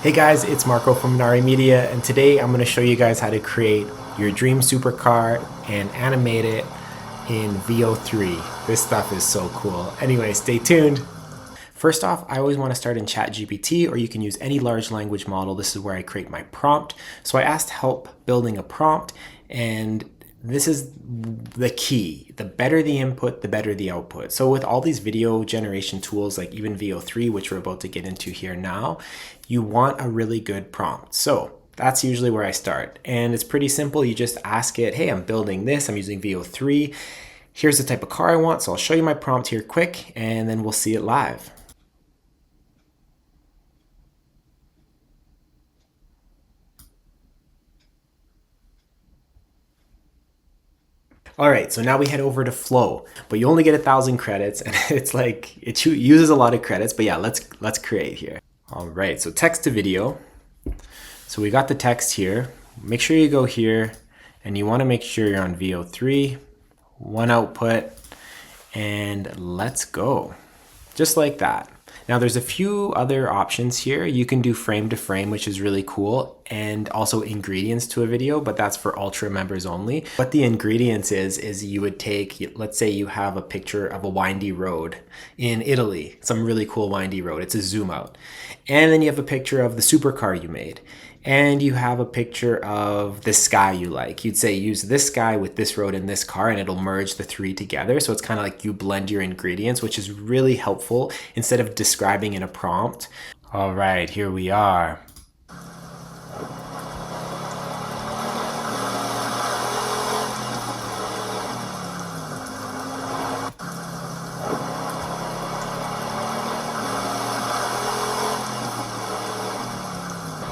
Hey guys, it's Marco from Nari Media, and today I'm going to show you guys how to create your dream supercar and animate it in VEO3. This stuff is so cool. Anyway, stay tuned. First off, I always want to start in ChatGPT, or you can use any large language model. This is where I create my prompt. So I asked help building a prompt, and this is the key. The better the input, the better the output. So with all these video generation tools, like even VEO3, which we're about to get into here now, you want a really good prompt. So that's usually where I start. And it's pretty simple. You just ask it, hey, I'm building this. I'm using VEO3. Here's the type of car I want. So I'll show you my prompt here quick, and then we'll see it live. All right, so now we head over to Flow, but you only get 1,000 credits, and it's like, it uses a lot of credits, but yeah, let's create here. All right, so text to video. So we got the text here. Make sure you go here, and you wanna make sure you're on VEO3, one output, and let's go. Just like that. Now there's a few other options here. You can do frame to frame, which is really cool, and also ingredients to a video, but that's for Ultra members only. What the ingredients is you would take, let's say you have a picture of a windy road in Italy, some really cool windy road. It's a zoom out. And then you have a picture of the supercar you made. And you have a picture of the sky you like. You'd say use this sky with this road and this car, and it'll merge the three together. So it's kind of like you blend your ingredients, which is really helpful instead of describing in a prompt. All right, here we are.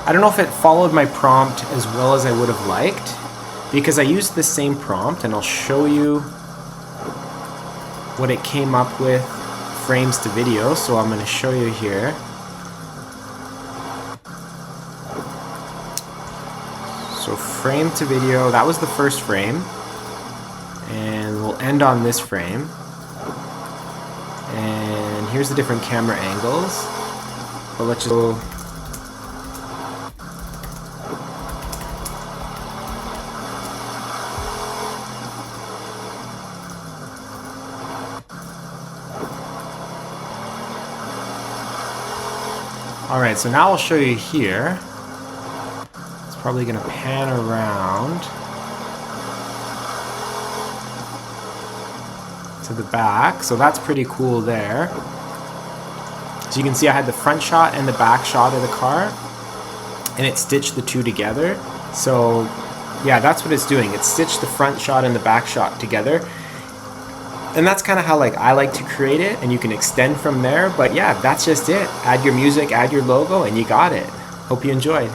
I don't know if it followed my prompt as well as I would have liked, because I used the same prompt, and I'll show you what it came up with frames to video. So I'm going to show you here. So frame to video, that was the first frame, and we'll end on this frame. And here's the different camera angles, but let's just go. All right, so now I'll show you here. It's probably gonna pan around to the back. So that's pretty cool there. So you can see I had the front shot and the back shot of the car, and it stitched the two together. So yeah, that's what it's doing. It stitched the front shot and the back shot together. And that's kind of how I like to create it, and you can extend from there. But yeah, that's just it. Add your music, add your logo, and you got it. Hope you enjoyed.